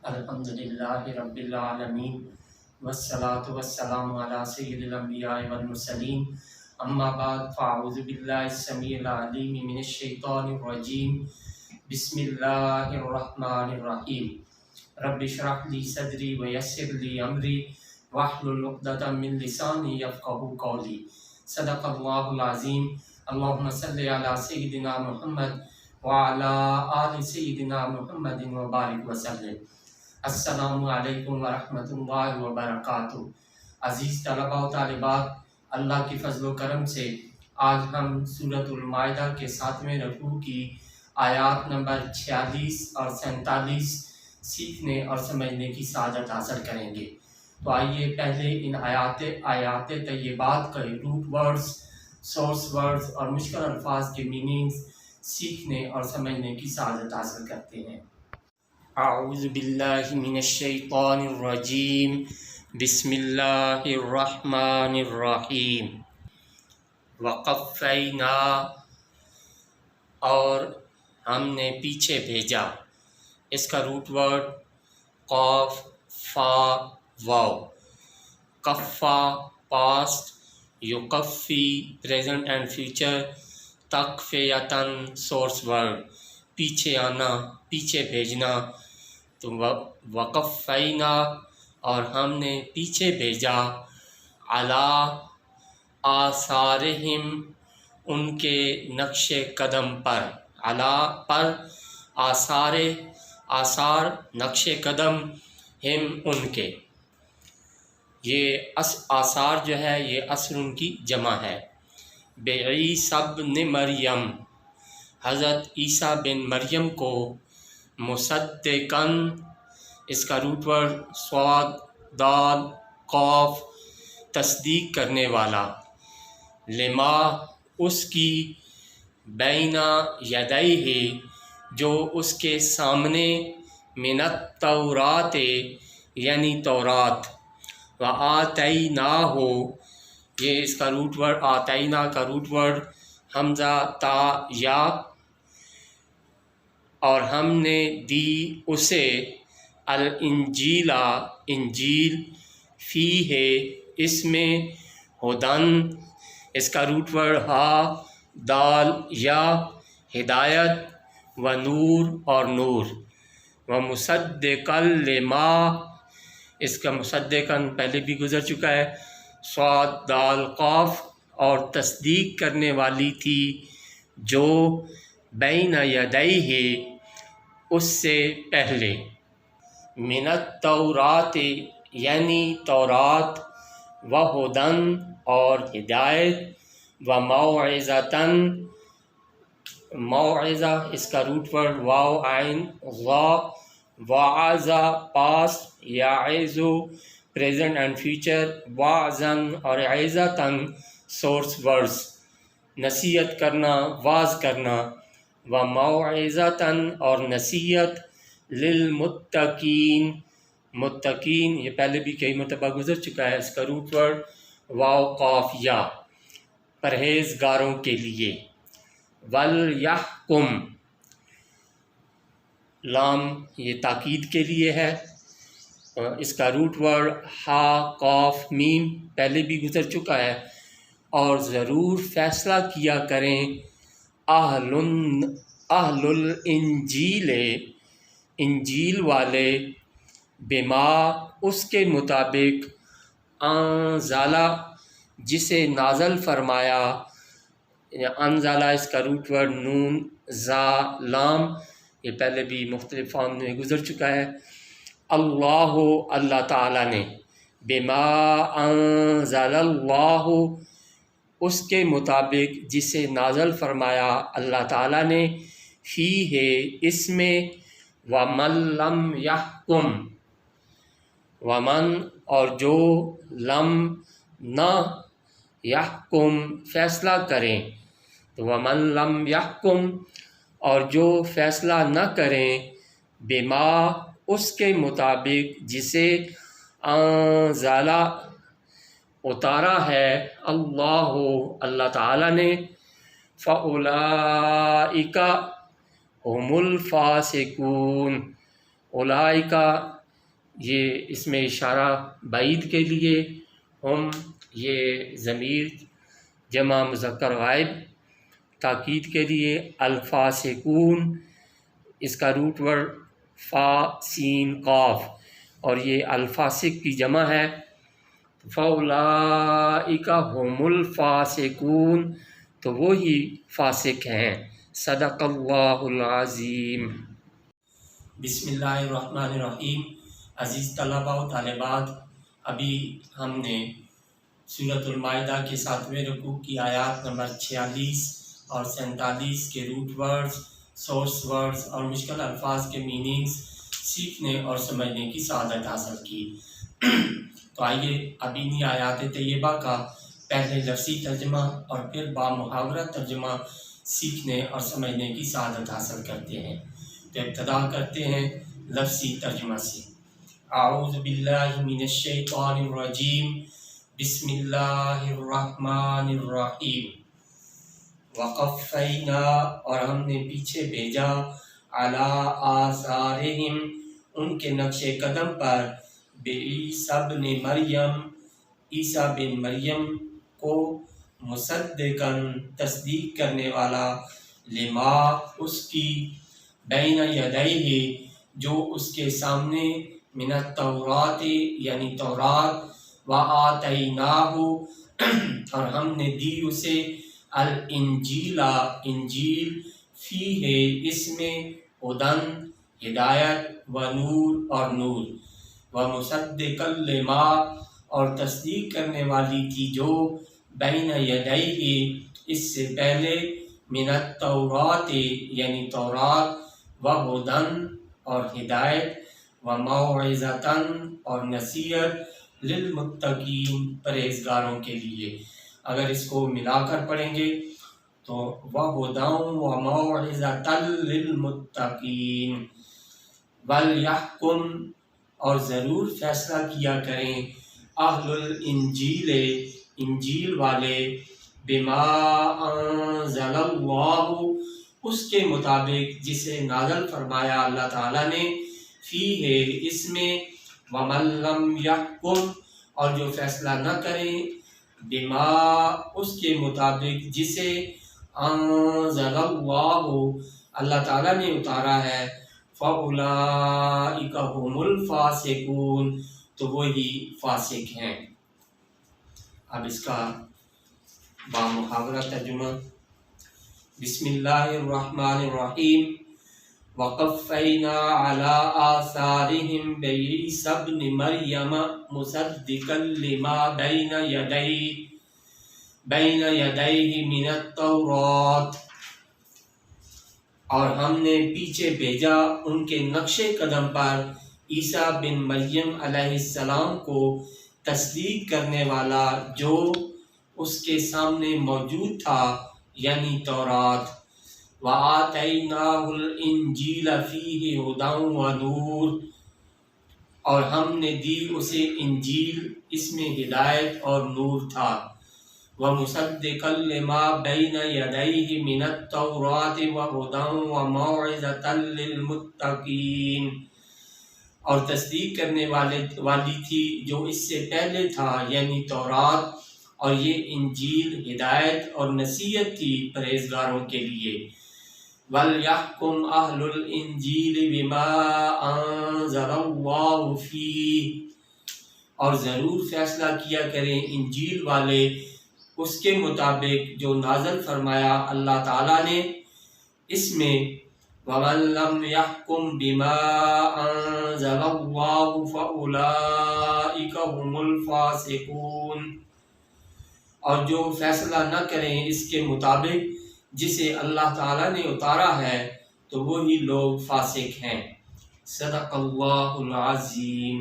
الحمدللہ رب العالمین والصلاة والسلام علی سید الانبیاء والمرسلین اما بعد فاعوذ باللہ السمیع العلیم من الشیطان الرجیم بسم اللہ الرحمن الرحیم رب اشرح لی صدری ویسر لی امری واحلل عقدۃ من لسانی یفقہوا قولی صدق اللہ العظیم اللہم صلی علی سیدنا محمد وعلی آل سیدنا محمد وبارک وسلم۔ السلام علیکم ورحمۃ اللہ وبرکاتہ۔ عزیز طلباء و طالبات، اللہ کی فضل و کرم سے آج ہم سورۃ المائدہ کے 7ویں رکوع کی آیات نمبر 46 اور 47 سیکھنے اور سمجھنے کی سعادت حاصل کریں گے۔ تو آئیے پہلے ان آیات طیبات کے روٹ ورڈز، سورس ورڈز اور مشکل الفاظ کے میننگز سیکھنے اور سمجھنے کی سعادت حاصل کرتے ہیں۔ اعوذ باللہ من الشیطان الرجیم بسم اللہ الرحمن الرحیم۔ وقفینا، اور ہم نے پیچھے بھیجا۔ اس کا روٹ ورڈ قاف فا واو۔ کفا پاسٹ، یکفی پریزنٹ اینڈ فیوچر، تکفیتن سورس ورڈ پیچھے آنا، پیچھے بھیجنا۔ تو وقفینا، اور ہم نے پیچھے بھیجا، علی آثارہم، ان کے نقش قدم پر، علی پر، آثار نقش قدم، ہم ان کے۔ یہ آثار جو ہے یہ اثر ان کی جمع ہے۔ بعیسی ابن مریم، حضرت عیسیٰ بن مریم کو، مصدقاً، اس کا روٹ ورڈ صاد دال قاف، تصدیق کرنے والا، لما، اس کی، بین یدیہ، جو اس کے سامنے، من التورات، یعنی تورات، وآتیناہ، یہ اس کا روٹ ورڈ آتینا کا روٹ ورڈ حمزہ تا یا، اور ہم نے دی اسے، الانجیل، انجیل، فیہ، اس میں، ہدن، اس کا روٹ ورڈ ہا دال یا، ہدایت، و نور، اور نور، و مصدقا لما، اس کا مصدقاً پہلے بھی گزر چکا ہے، صاد دال قاف، اور تصدیق کرنے والی تھی جو، بین یدیہ، اس سے پہلے، من التورات، یعنی تورات، و ہدن، اور ہدایت، و موعظتاً، موعظہ، اس کا روٹ ورڈ واو عین ظا، وعظہ پاسٹ، یعظ پریزنٹ اینڈ فیوچر، وعظاً اور عظتاً سورس ورڈز، نصیحت کرنا، واعظ کرنا، و موعظتاً، اور نصیحت، للمتقین، متقین، یہ پہلے بھی کئی مرتبہ گزر چکا ہے، اس کا روٹ ورڈ واو قاف یا، پرہیزگاروں کے لیے، ولیحکم، لام یہ تاکید کے لیے ہے، اس کا روٹ ورڈ ہا قاف میم، پہلے بھی گزر چکا ہے، اور ضرور فیصلہ کیا کریں اہل الانجیل، انجیل والے، بما، اس کے مطابق، انزلہ، جسے نازل فرمایا، انزلہ، اس کا روٹ ورڈ نون زا لام، یہ پہلے بھی مختلف فارم میں گزر چکا ہے، اللہ، اللہ تعالیٰ نے، بما انزل اللہ، اس کے مطابق جسے نازل فرمایا اللہ تعالیٰ نے، فیہ، اس میں، ومن لم یحکم، ومن، اور جو، لم، نہ، یحکم، فیصلہ کریں، تو ومن لم یحکم، اور جو فیصلہ نہ کریں، بما، اس کے مطابق جسے، انزل، اتارا ہے، اللہ، اللہ تعالیٰ نے، فَأُولَئِکَ هُمُ الْفَاسِقُونَ، اولئکا یہ اس میں اشارہ بعید کے لیے، ہم یہ ضمیر جمع مذکر غائب تاکید کے لیے، الفاسقون اس کا روٹ ورڈ فا سین قاف اور یہ الفاسق کی جمع ہے، فاولئک هم الفاسقون تو وہی فاسق ہیں۔ صدق اللہ العظیم۔ بسم اللہ الرحمن الرحیم۔ عزیز طلباء و طالبات، ابھی ہم نے سورۃ المائدہ کے 7ویں رکوع کی آیات نمبر 46 اور 47 کے روٹ ورڈز، سورس ورڈز اور مشکل الفاظ کے میننگز سیکھنے اور سمجھنے کی سعادت حاصل کی۔ تو آئیے اب انہی آیات طیبہ کا پہلے لفظی ترجمہ اور پھر بامحاورہ ترجمہ سیکھنے اور سمجھنے کی سعادت حاصل کرتے ہیں۔ تو ابتدا کرتے ہیں لفظی ترجمہ سے۔ اعوذ باللہ من الشیطان الرجیم، بسم اللہ الرحمن الرحیم۔ وقفینا اور ہم نے پیچھے بھیجا، علی آثارہم ان کے نقش قدم پر، بعیسیٰ ابن مریم عیسیٰ بن مریم کو، مصدقاً تصدیق کرنے والا، لما اس کی، بین یدیہ جو اس کے سامنے، من التورات یعنی تورات، وآتیناہ اور ہم نے دی اسے، الانجیل انجیل، فیہ اس میں، ہدن ہدایت، ونور اور نور، ومصدقا لما اور تصدیق کرنے والی تھی جو، بین یدیہ اس سے پہلے، من التورات یعنی تورات، وہدن اور ہدایت، وموعظۃ اور نصیحت، للمتقین پرہیزگاروں کے لیے۔ اگر اس کو ملا کر پڑھیں گے تو وہدی وموعظۃ للمتقین۔ ولیحکم اور ضرور فیصلہ کیا کریں، اہل الانجیل انجیل والے، بما انزل اللہ اس کے مطابق جسے نازل فرمایا اللہ تعالیٰ نے، فیہ اس میں، ومن لم یحکم اور جو فیصلہ نہ کریں، بما اس کے مطابق جسے، انزل اللہ اللہ تعالیٰ نے اتارا ہے، فاولئک هم الفاسقون تو وہی فاسق ہیں۔ اب اس کا بامحاورہ ترجمہ۔ بسم اللہ الرحمن الرحیم۔ وقفینا علی آثارہم بعیسیٰ ابن مریم مصدقا لما بین یدیہ من التورات اور ہم نے پیچھے بھیجا ان کے نقش قدم پر، عیسیٰ بن مریم علیہ السلام کو، تصدیق کرنے والا جو اس کے سامنے موجود تھا یعنی تورات، وآتیناہ الانجیل فیہ ہدی ونور اور ہم نے دی اسے انجیل اس میں ہدایت اور نور تھا، ومصدقا لما بین یدیہ من التورات وہدی وموعظۃ للمتقین اور تصدیق کرنے والی تھی جو اس سے پہلے تھا یعنی تورات، اور یہ انجیل ہدایت اور نصیحت تھی پرہیزگاروں کے لیے۔ وَلْيَحْكُمْ أَهْلُ الْإِنْجِيلِ بِمَا أَنزَلَ اللَّهُ فِيهِ اور ضرور فیصلہ کیا کریں انجیل والے اس کے مطابق جو نازل فرمایا اللہ تعالیٰ نے اس میں، وَمَن لَّمْ يَحْكُمْ بِمَا أَنزَلَ اللَّهُ فَأُولَئِكَ هُمُ الْفَاسِقُونَ اور جو فیصلہ نہ کریں اس کے مطابق جسے اللہ تعالیٰ نے اتارا ہے تو وہی لوگ فاسق ہیں۔ صدق اللہ العظیم۔